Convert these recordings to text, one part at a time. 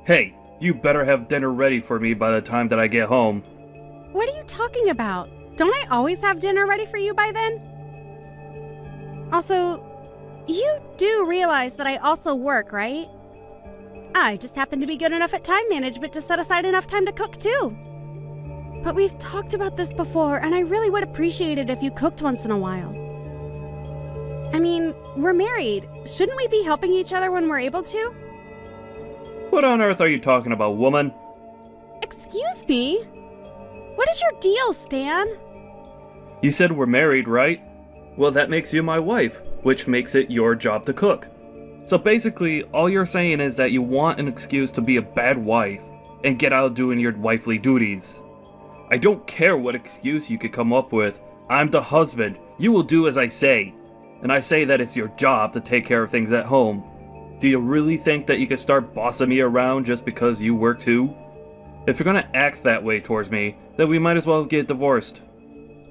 Hey, you better have dinner ready for me by the time that I get home. What are you talking about? Don't I always have dinner ready for you by then? Also, you do realize that I also work, right? I just happen to be good enough at time management to set aside enough time to cook too. But we've talked about this before, and I really would appreciate it if you cooked once in a while. I mean, we're married. Shouldn't we be helping each other when we're able to? What on earth are you talking about, woman? Excuse me? What is your deal, Stan? You said we're married, right? Well, that makes you my wife, which makes it your job to cook. So basically, all you're saying is that you want an excuse to be a bad wife and get out doing your wifely duties. I don't care what excuse you could come up with. I'm the husband. You will do as I say. And I say that it's your job to take care of things at home. Do you really think that you could start bossing me around just because you work too? If you're gonna act that way towards me, then we might as well get divorced.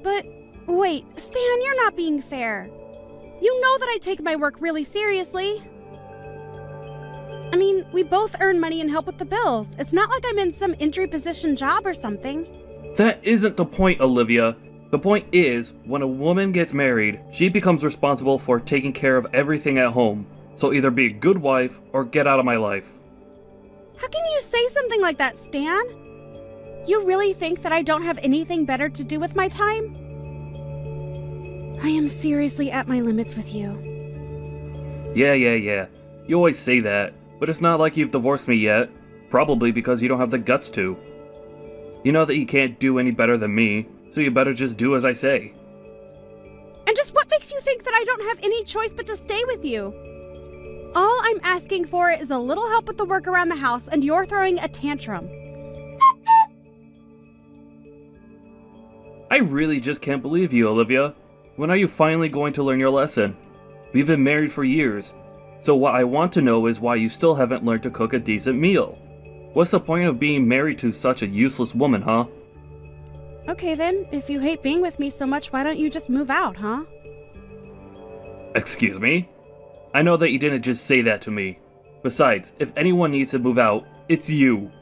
But, wait, Stan, you're not being fair. You know that I take my work really seriously. I mean, we both earn money and help with the bills. It's not like I'm in some entry position job or something. That isn't the point, Olivia. The point is, when a woman gets married, she becomes responsible for taking care of everything at home. So either be a good wife or get out of my life. How can you say something like that, Stan? You really think that I don't have anything better to do with my time? I am seriously at my limits with you. Yeah. You always say that, but it's not like you've divorced me yet. Probably because you don't have the guts to. You know that you can't do any better than me, so you better just do as I say. And just what makes you think that I don't have any choice but to stay with you? All I'm asking for is a little help with the work around the house, and you're throwing a tantrum. I really just can't believe you, Olivia. When are you finally going to learn your lesson? We've been married for years, so what I want to know is why you still haven't learned to cook a decent meal. What's the point of being married to such a useless woman, huh? Okay then, if you hate being with me so much, why don't you just move out, huh? Excuse me? I know that you didn't just say that to me. Besides, if anyone needs to move out, it's you.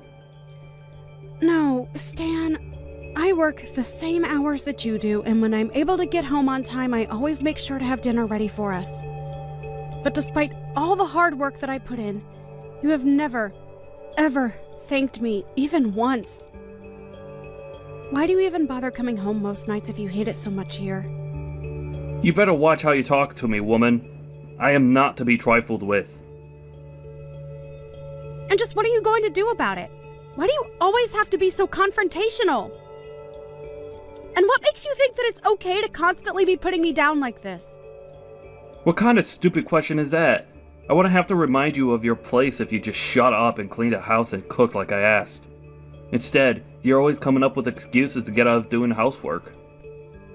No, Stan, I work the same hours that you do, and when I'm able to get home on time, I always make sure to have dinner ready for us. But despite all the hard work that I put in, you have never, ever thanked me, even once. Why do you even bother coming home most nights if you hate it so much here? You better watch how you talk to me, woman. I am not to be trifled with. And just what are you going to do about it? Why do you always have to be so confrontational? And what makes you think that it's okay to constantly be putting me down like this? What kind of stupid question is that? I wouldn't have to remind you of your place if you just shut up and cleaned the house and cooked like I asked. Instead, you're always coming up with excuses to get out of doing housework.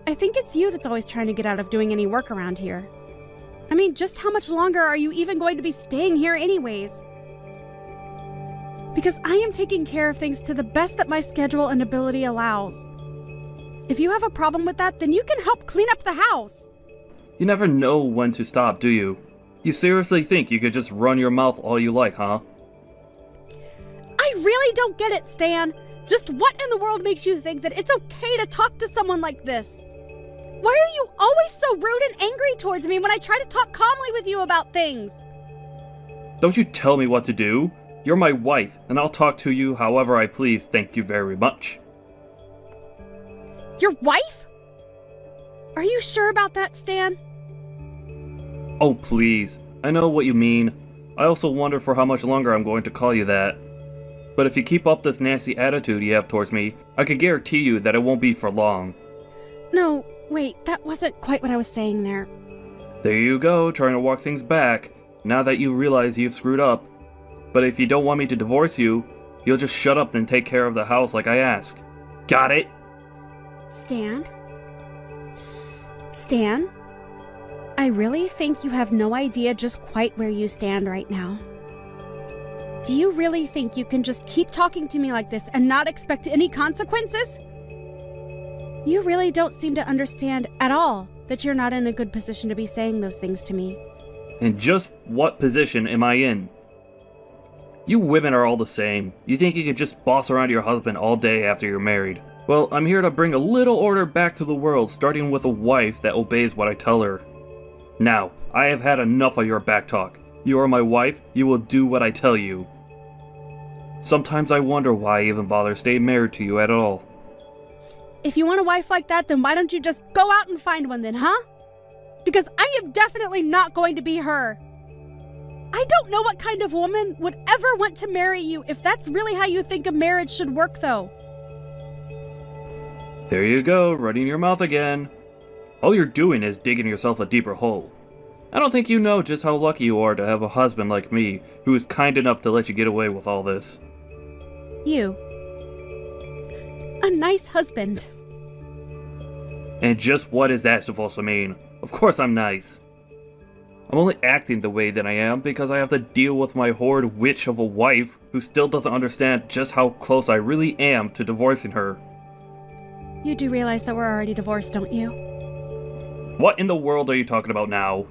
I think it's you that's always trying to get out of doing any work around here. I mean, just how much longer are you even going to be staying here anyways? Because I am taking care of things to the best that my schedule and ability allows. If you have a problem with that, then you can help clean up the house. You never know when to stop, do you? You seriously think you could just run your mouth all you like, huh? I really don't get it, Stan. Just what in the world makes you think that it's okay to talk to someone like this? Why are you always so rude and angry towards me when I try to talk calmly with you about things? Don't you tell me what to do. You're my wife, and I'll talk to you however I please, thank you very much. Your wife? Are you sure about that, Stan? Oh, please. I know what you mean. I also wonder for how much longer I'm going to call you that. But if you keep up this nasty attitude you have towards me, I can guarantee you that it won't be for long. No, wait, that wasn't quite what I was saying there. There you go, trying to walk things back, now that you realize you've screwed up. But if you don't want me to divorce you, you'll just shut up and take care of the house like I ask. Got it? Stan? Stan? I really think you have no idea just quite where you stand right now. Do you really think you can just keep talking to me like this and not expect any consequences? You really don't seem to understand at all that you're not in a good position to be saying those things to me. And just what position am I in? You women are all the same. You think you could just boss around your husband all day after you're married. Well, I'm here to bring a little order back to the world, starting with a wife that obeys what I tell her. Now, I have had enough of your backtalk. You are my wife, you will do what I tell you. Sometimes I wonder why I even bother staying married to you at all. If you want a wife like that, then why don't you just go out and find one then, huh? Because I am definitely not going to be her. I don't know what kind of woman would ever want to marry you if that's really how you think a marriage should work, though. There you go, running your mouth again. All you're doing is digging yourself a deeper hole. I don't think you know just how lucky you are to have a husband like me, who is kind enough to let you get away with all this. You. A nice husband. And just what is that supposed to mean? Of course I'm nice. I'm only acting the way that I am because I have to deal with my horrid witch of a wife who still doesn't understand just how close I really am to divorcing her. You do realize that we're already divorced, don't you? What in the world are you talking about now?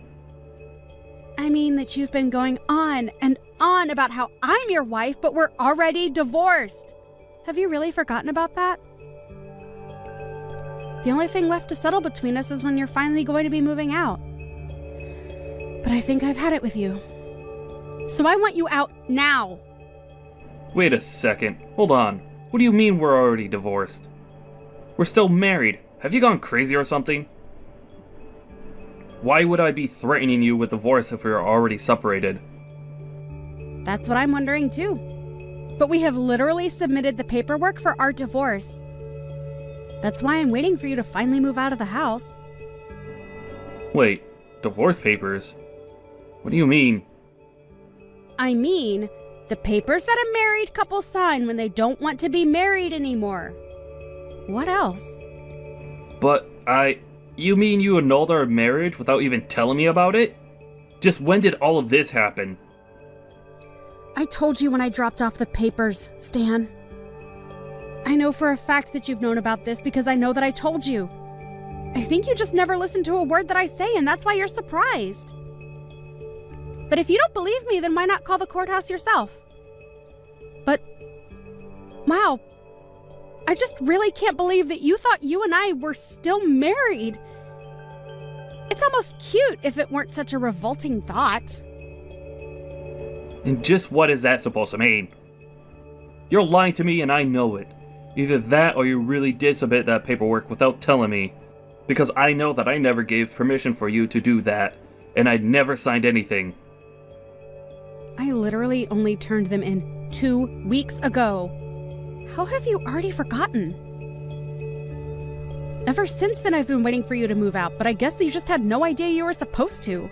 I mean that you've been going on and on about how I'm your wife, but we're already divorced. Have you really forgotten about that? The only thing left to settle between us is when you're finally going to be moving out. But I think I've had it with you. So I want you out now. Wait a second. Hold on. What do you mean we're already divorced? We're still married. Have you gone crazy or something? Why would I be threatening you with divorce if we are already separated? That's what I'm wondering too. But we have literally submitted the paperwork for our divorce. That's why I'm waiting for you to finally move out of the house. Wait, divorce papers? What do you mean? I mean, the papers that a married couple sign when they don't want to be married anymore. What else? But you mean you annulled our marriage without even telling me about it? Just when did all of this happen? I told you when I dropped off the papers, Stan. I know for a fact that you've known about this because I know that I told you. I think you just never listen to a word that I say, and that's why you're surprised. But if you don't believe me, then why not call the courthouse yourself? But, wow, I just really can't believe that you thought you and I were still married. It's almost cute if it weren't such a revolting thought. And just what is that supposed to mean? You're lying to me and I know it. Either that or you really did submit that paperwork without telling me. Because I know that I never gave permission for you to do that, and I never signed anything. I literally only turned them in 2 weeks ago. How have you already forgotten? Ever since then, I've been waiting for you to move out, but I guess you just had no idea you were supposed to.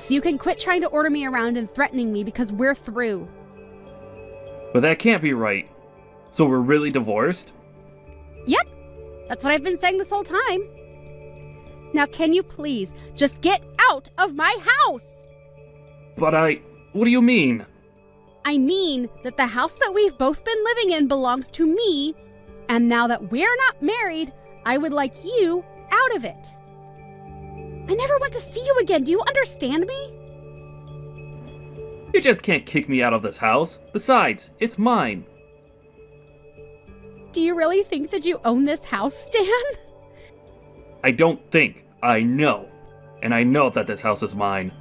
So you can quit trying to order me around and threatening me because we're through. But that can't be right. So we're really divorced? Yep, that's what I've been saying this whole time. Now can you please just get out of my house? But what do you mean? I mean that the house that we've both been living in belongs to me, and now that we're not married, I would like you out of it. I never want to see you again, do you understand me? You just can't kick me out of this house. Besides, it's mine. Do you really think that you own this house, Stan? I don't think. I know. And I know that this house is mine.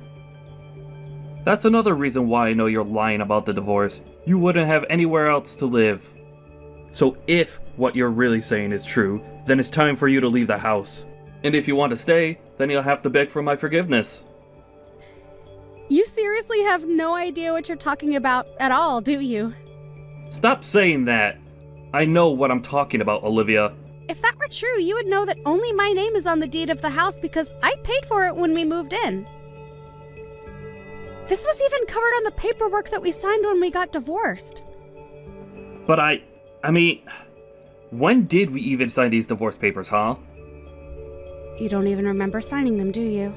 That's another reason why I know you're lying about the divorce. You wouldn't have anywhere else to live. So if what you're really saying is true, then it's time for you to leave the house. And if you want to stay, then you'll have to beg for my forgiveness. You seriously have no idea what you're talking about at all, do you? Stop saying that. I know what I'm talking about, Olivia. If that were true, you would know that only my name is on the deed of the house because I paid for it when we moved in. This was even covered on the paperwork that we signed when we got divorced. But I mean, when did we even sign these divorce papers, huh? You don't even remember signing them, do you?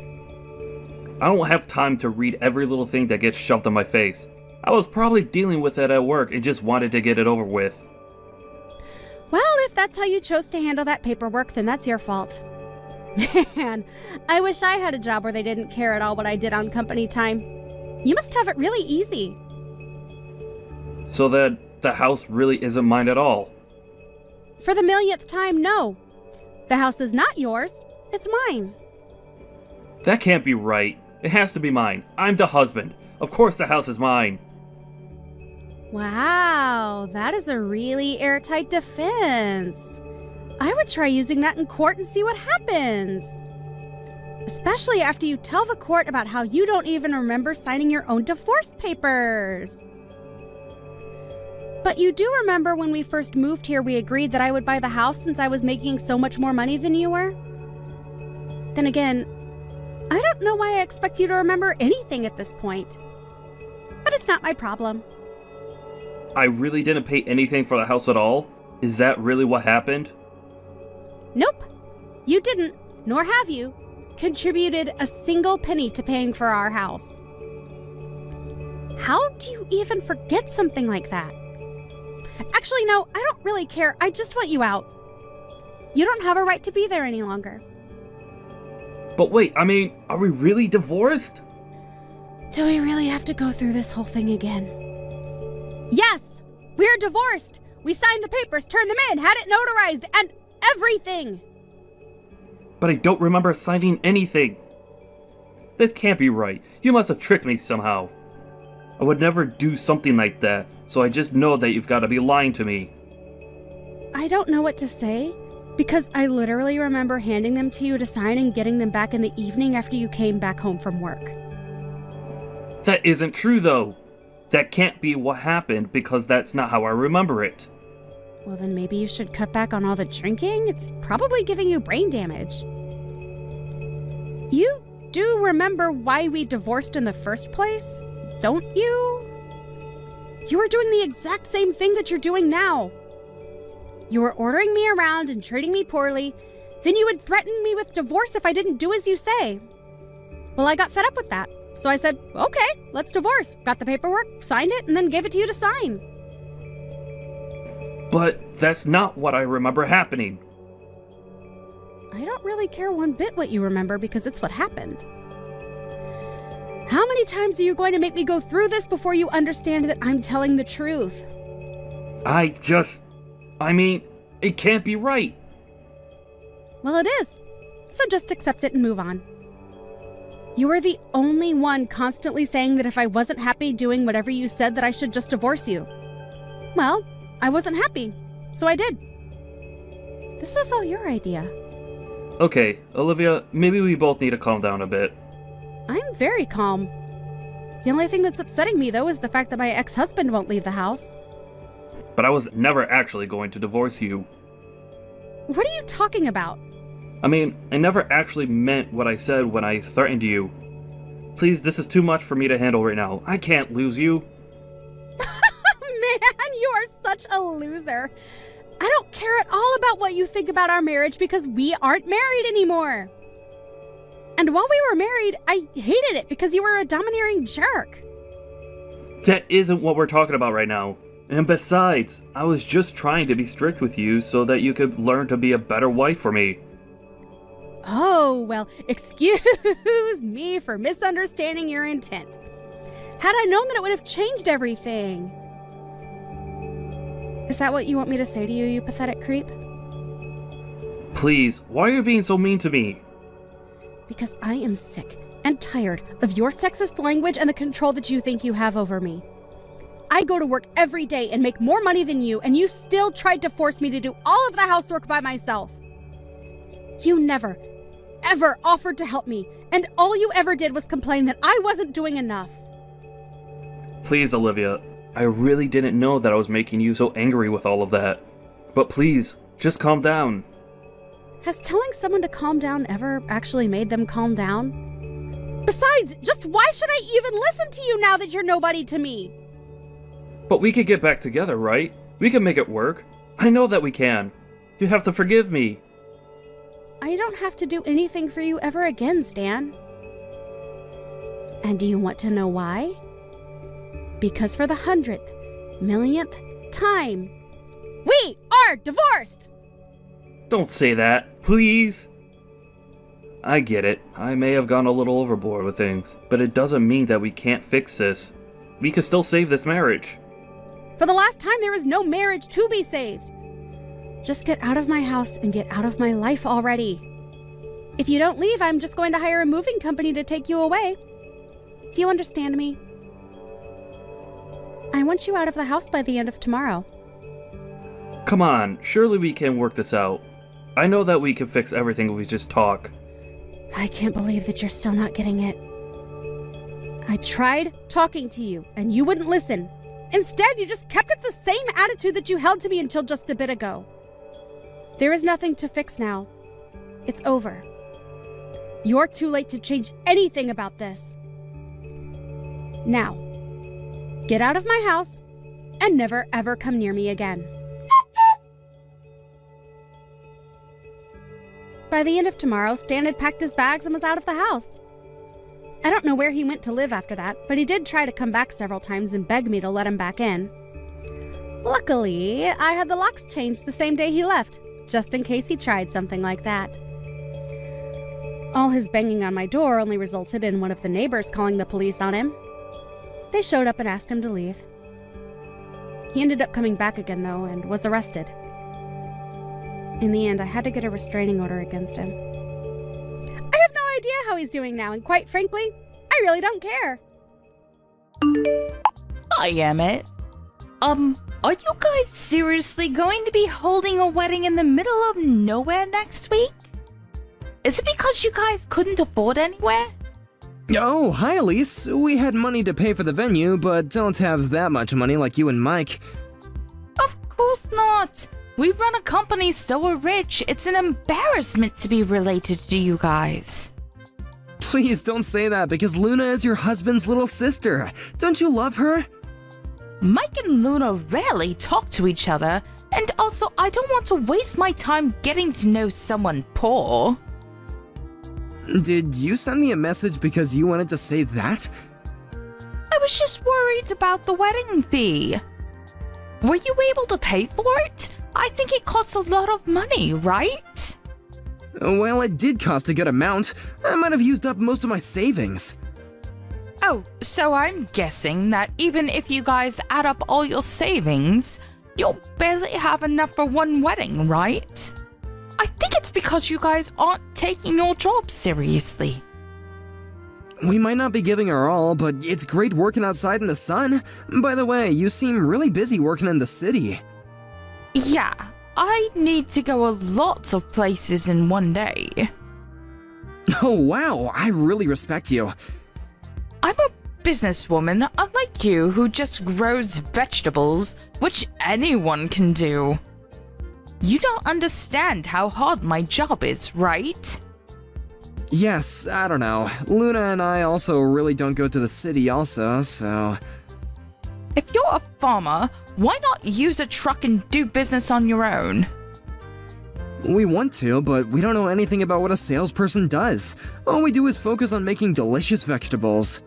I don't have time to read every little thing that gets shoved in my face. I was probably dealing with it at work and just wanted to get it over with. Well, if that's how you chose to handle that paperwork, then that's your fault. Man, I wish I had a job where they didn't care at all what I did on company time. You must have it really easy. So that the house really isn't mine at all. For the millionth time, no. The house is not yours. It's mine. That can't be right. It has to be mine. I'm the husband. Of course the house is mine. Wow, that is a really airtight defense. I would try using that in court and see what happens. Especially after you tell the court about how you don't even remember signing your own divorce papers. But you do remember when we first moved here, we agreed that I would buy the house since I was making so much more money than you were? Then again, I don't know why I expect you to remember anything at this point. But it's not my problem. I really didn't pay anything for the house at all? Is that really what happened? Nope. You didn't, nor have you, contributed a single penny to paying for our house. How do you even forget something like that? Actually, no, I don't really care. I just want you out. You don't have a right to be there any longer. But wait, I mean, are we really divorced? Do we really have to go through this whole thing again? Yes! We're divorced! We signed the papers, turned them in, had it notarized, and everything! But I don't remember signing anything. This can't be right. You must have tricked me somehow. I would never do something like that, so I just know that you've got to be lying to me. I don't know what to say, because I literally remember handing them to you to sign and getting them back in the evening after you came back home from work. That isn't true, though. That can't be what happened because that's not how I remember it. Well, then maybe you should cut back on all the drinking. It's probably giving you brain damage. You do remember why we divorced in the first place, don't you? You were doing the exact same thing that you're doing now. You were ordering me around and treating me poorly. Then you would threaten me with divorce if I didn't do as you say. Well, I got fed up with that. So I said, okay, let's divorce. Got the paperwork, signed it, and then gave it to you to sign. But that's not what I remember happening. I don't really care one bit what you remember because it's what happened. How many times are you going to make me go through this before you understand that I'm telling the truth? I mean, it can't be right. Well, it is. So just accept it and move on. You were the only one constantly saying that if I wasn't happy doing whatever you said that I should just divorce you. Well, I wasn't happy, so I did. This was all your idea. Okay, Olivia, maybe we both need to calm down a bit. I'm very calm. The only thing that's upsetting me, though, is the fact that my ex-husband won't leave the house. But I was never actually going to divorce you. What are you talking about? I mean, I never actually meant what I said when I threatened you. Please, this is too much for me to handle right now. I can't lose you. Man, you are such a loser. I don't care at all about what you think about our marriage because we aren't married anymore. And while we were married, I hated it because you were a domineering jerk. That isn't what we're talking about right now. And besides, I was just trying to be strict with you so that you could learn to be a better wife for me. Oh, well, excuse me for misunderstanding your intent. Had I known that it would have changed everything. Is that what you want me to say to you, you pathetic creep? Please, why are you being so mean to me? Because I am sick and tired of your sexist language and the control that you think you have over me. I go to work every day and make more money than you, and you still tried to force me to do all of the housework by myself. You never, ever offered to help me, and all you ever did was complain that I wasn't doing enough. Please, Olivia, I really didn't know that I was making you so angry with all of that. But please, just calm down. Has telling someone to calm down ever actually made them calm down? Besides, just why should I even listen to you now that you're nobody to me? But we could get back together, right? We can make it work. I know that we can. You have to forgive me. I don't have to do anything for you ever again, Stan. And do you want to know why? Because for the 100th, millionth time, we are divorced! Don't say that, please. I get it. I may have gone a little overboard with things, but it doesn't mean that we can't fix this. We can still save this marriage. For the last time, there is no marriage to be saved. Just get out of my house and get out of my life already. If you don't leave, I'm just going to hire a moving company to take you away. Do you understand me? I want you out of the house by the end of tomorrow. Come on, surely we can work this out. I know that we can fix everything if we just talk. I can't believe that you're still not getting it. I tried talking to you, and you wouldn't listen. Instead, you just kept up the same attitude that you held to me until just a bit ago. There is nothing to fix now. It's over. You're too late to change anything about this. Now, get out of my house and never ever come near me again. By the end of tomorrow, Stan had packed his bags and was out of the house. I don't know where he went to live after that, but he did try to come back several times and beg me to let him back in. Luckily, I had the locks changed the same day he left, just in case he tried something like that. All his banging on my door only resulted in one of the neighbors calling the police on him. They showed up and asked him to leave. He ended up coming back again, though, and was arrested. In the end, I had to get a restraining order against him. I have no idea how he's doing now, and quite frankly, I really don't care. Hi, Emmett. Are you guys seriously going to be holding a wedding in the middle of nowhere next week? Is it because you guys couldn't afford anywhere? Oh, hi Elise. We had money to pay for the venue, but don't have that much money like you and Mike. Of course not. We run a company so we're rich, it's an embarrassment to be related to you guys. Please don't say that because Luna is your husband's little sister. Don't you love her? Mike and Luna rarely talk to each other, and also I don't want to waste my time getting to know someone poor. Did you send me a message because you wanted to say that? I was just worried about the wedding fee. Were you able to pay for it? I think it costs a lot of money, right? Well, it did cost a good amount. I might have used up most of my savings. Oh, so I'm guessing that even if you guys add up all your savings, you'll barely have enough for one wedding, right? I think it's because you guys aren't taking your job seriously. We might not be giving our all, but it's great working outside in the sun. By the way, you seem really busy working in the city. Yeah, I need to go a lot of places in one day. Oh wow, I really respect you. I'm a businesswoman, unlike you, who just grows vegetables, which anyone can do. You don't understand how hard my job is, right? Yes, I don't know. Luna and I also really don't go to the city also, so... If you're a farmer, why not use a truck and do business on your own? We want to, but we don't know anything about what a salesperson does. All we do is focus on making delicious vegetables.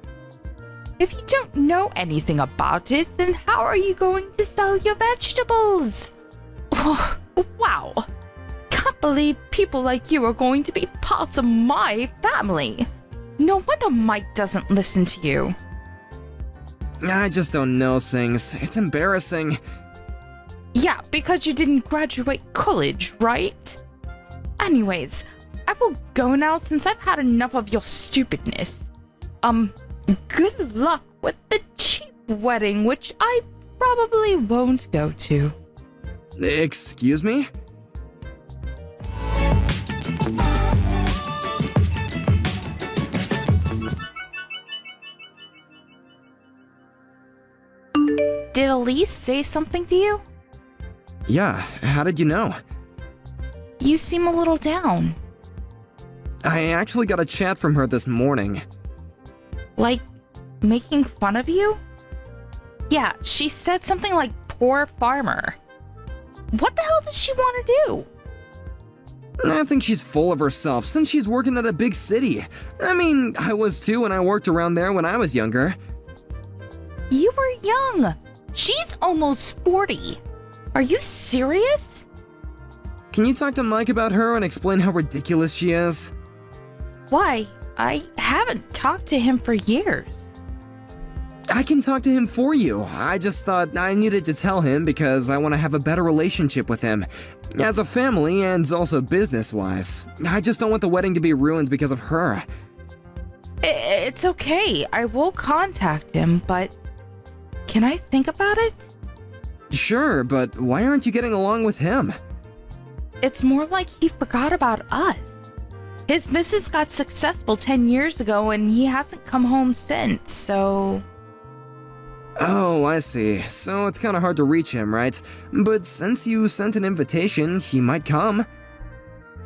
If you don't know anything about it, then how are you going to sell your vegetables? Wow. Can't believe people like you are going to be part of my family. No wonder Mike doesn't listen to you. I just don't know things. It's embarrassing. Yeah, because you didn't graduate college, right? Anyways, I will go now since I've had enough of your stupidness. Good luck with the cheap wedding, which I probably won't go to. Excuse me? Did Elise say something to you? Yeah, how did you know? You seem a little down. I actually got a chat from her this morning. Like, making fun of you? Yeah, she said something like poor farmer. What the hell does she want to do? I think she's full of herself since she's working at a big city. I mean, I was too when I worked around there when I was younger. You were young. She's almost 40. Are you serious? Can you talk to Mike about her and explain how ridiculous she is? Why? I haven't talked to him for years. I can talk to him for you. I just thought I needed to tell him because I want to have a better relationship with him. As a family and also business-wise. I just don't want the wedding to be ruined because of her. It's okay. I will contact him, but can I think about it? Sure, but why aren't you getting along with him? It's more like he forgot about us. His business got successful 10 years ago and he hasn't come home since, so... Oh, I see. So it's kind of hard to reach him, right? But since you sent an invitation, he might come.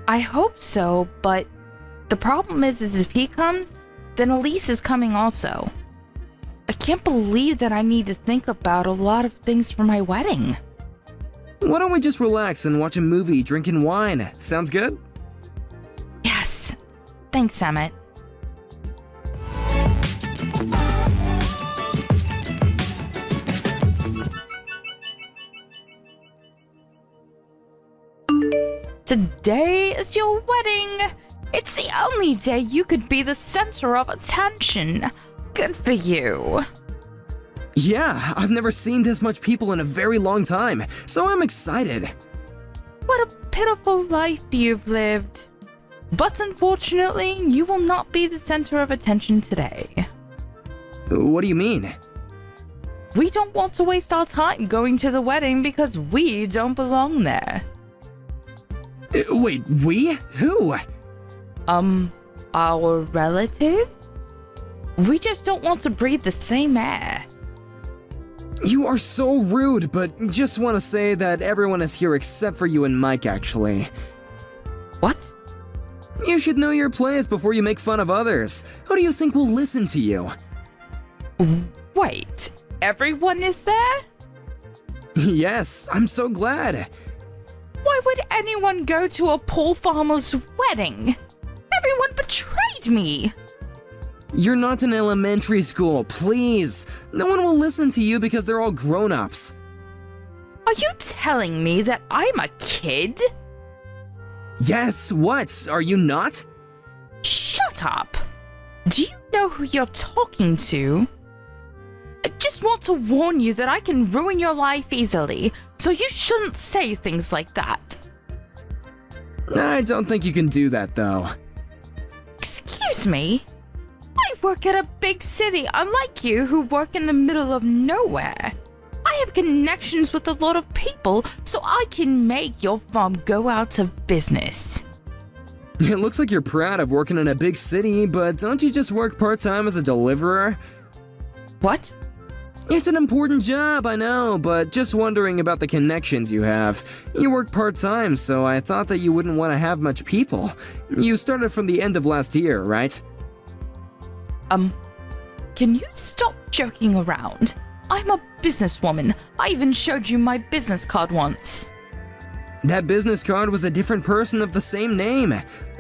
I hope so, but the problem is if he comes, then Elise is coming also. I can't believe that I need to think about a lot of things for my wedding. Why don't we just relax and watch a movie, drinking wine? Sounds good? Yes. Thanks, Emmett. Today is your wedding. It's the only day you could be the center of attention. Good for you. Yeah, I've never seen this much people in a very long time, so I'm excited. What a pitiful life you've lived. But unfortunately, you will not be the center of attention today. What do you mean? We don't want to waste our time going to the wedding because we don't belong there. Wait, we? Who? Our relatives? We just don't want to breathe the same air. You are so rude, but just want to say that everyone is here except for you and Mike, actually. What? You should know your place before you make fun of others. Who do you think will listen to you? Wait, everyone is there? Yes, I'm so glad. Why would anyone go to a poor farmer's wedding? Everyone betrayed me. You're not in elementary school, please. No one will listen to you because they're all grown-ups. Are you telling me that I'm a kid? Yes, what? Are you not? Shut up. Do you know who you're talking to? I just want to warn you that I can ruin your life easily, so you shouldn't say things like that. I don't think you can do that, though. Excuse me? I work at a big city, unlike you who work in the middle of nowhere. I have connections with a lot of people, so I can make your farm go out of business. It looks like you're proud of working in a big city, but don't you just work part-time as a deliverer? What? It's an important job, I know, but just wondering about the connections you have. You work part-time, so I thought that you wouldn't want to have much people. You started from the end of last year, right? Can you stop joking around? I'm a businesswoman. I even showed you my business card once. That business card was a different person of the same name.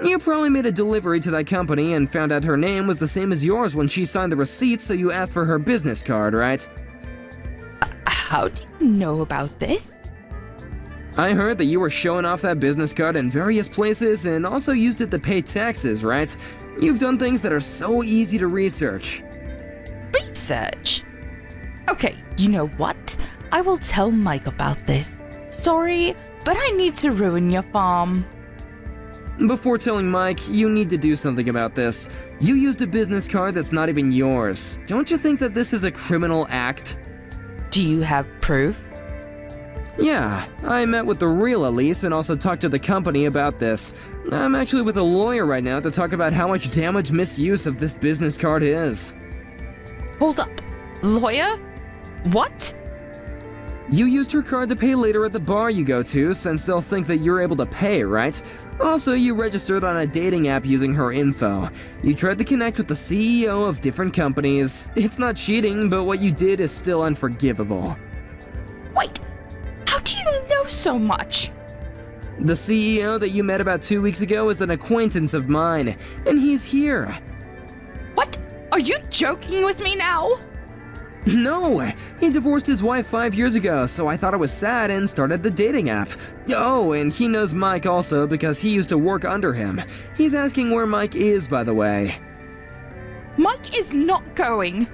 You probably made a delivery to that company and found out her name was the same as yours when she signed the receipt, so you asked for her business card, right? How do you know about this? I heard that you were showing off that business card in various places and also used it to pay taxes, right? You've done things that are so easy to research. Research? Okay, you know what? I will tell Mike about this. Sorry, but I need to ruin your farm. Before telling Mike, you need to do something about this. You used a business card that's not even yours. Don't you think that this is a criminal act? Do you have proof? Yeah, I met with the real Elise and also talked to the company about this. I'm actually with a lawyer right now to talk about how much damage misuse of this business card is. Hold up. Lawyer? What? You used her card to pay later at the bar you go to, since they'll think that you're able to pay, right? Also, you registered on a dating app using her info. You tried to connect with the CEO of different companies. It's not cheating, but what you did is still unforgivable. Wait, how do you know so much? The CEO that you met about 2 weeks ago is an acquaintance of mine, and he's here. What? Are you joking with me now? No, he divorced his wife 5 years ago, so I thought it was sad and started the dating app. Oh, and he knows Mike also because he used to work under him. He's asking where Mike is, by the way. Mike is not going.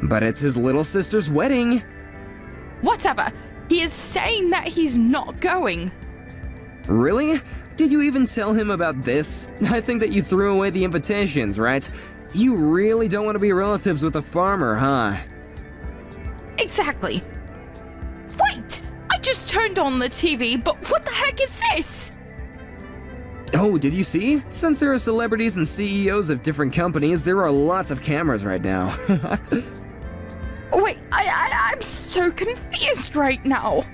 But it's his little sister's wedding. Whatever. He is saying that he's not going. Really? Did you even tell him about this? I think that you threw away the invitations, right? You really don't want to be relatives with a farmer, huh? Exactly. Wait! I just turned on the TV, but what the heck is this? Oh, did you see? Since there are celebrities and CEOs of different companies, there are lots of cameras right now. Wait, I'm so confused right now.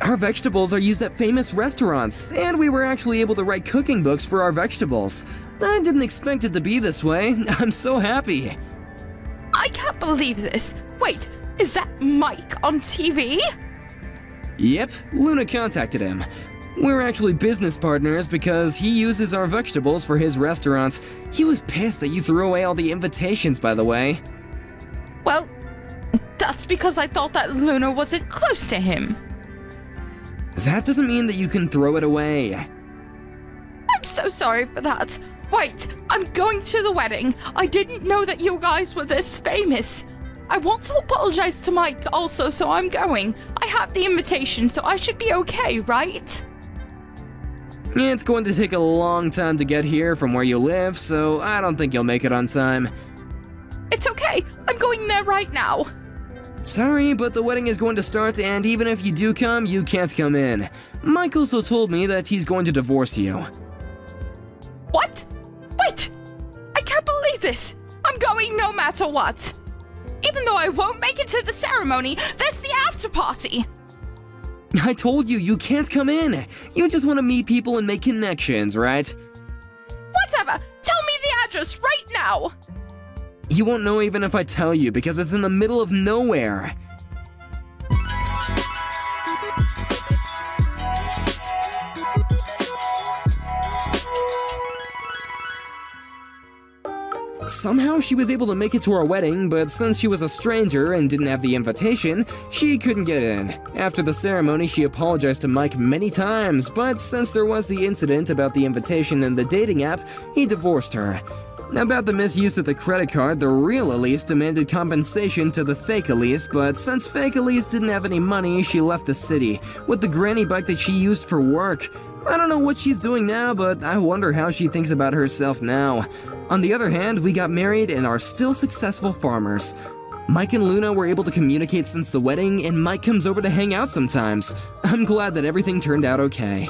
Our vegetables are used at famous restaurants, and we were actually able to write cooking books for our vegetables. I didn't expect it to be this way. I'm so happy. I can't believe this. Wait, is that Mike on TV? Yep, Luna contacted him. We're actually business partners because he uses our vegetables for his restaurant. He was pissed that you threw away all the invitations, by the way. Well, that's because I thought that Luna wasn't close to him. That doesn't mean that you can throw it away. I'm so sorry for that. Wait, I'm going to the wedding. I didn't know that you guys were this famous. I want to apologize to Mike also, so I'm going. I have the invitation, so I should be okay, right? It's going to take a long time to get here from where you live, so I don't think you'll make it on time. It's okay. I'm going there right now. Sorry, but the wedding is going to start, and even if you do come, you can't come in. Mike also told me that he's going to divorce you. What? Wait! I can't believe this! I'm going no matter what! Even though I won't make it to the ceremony, there's the after party! I told you, you can't come in! You just want to meet people and make connections, right? Whatever! Tell me the address right now! You won't know even if I tell you, because it's in the middle of nowhere. Somehow she was able to make it to our wedding, but since she was a stranger and didn't have the invitation, she couldn't get in. After the ceremony, she apologized to Mike many times, but since there was the incident about the invitation and the dating app, he divorced her. About the misuse of the credit card, the real Elise demanded compensation to the fake Elise, but since fake Elise didn't have any money, she left the city, with the granny bike that she used for work. I don't know what she's doing now, but I wonder how she thinks about herself now. On the other hand, we got married and are still successful farmers. Mike and Luna were able to communicate since the wedding, and Mike comes over to hang out sometimes. I'm glad that everything turned out okay.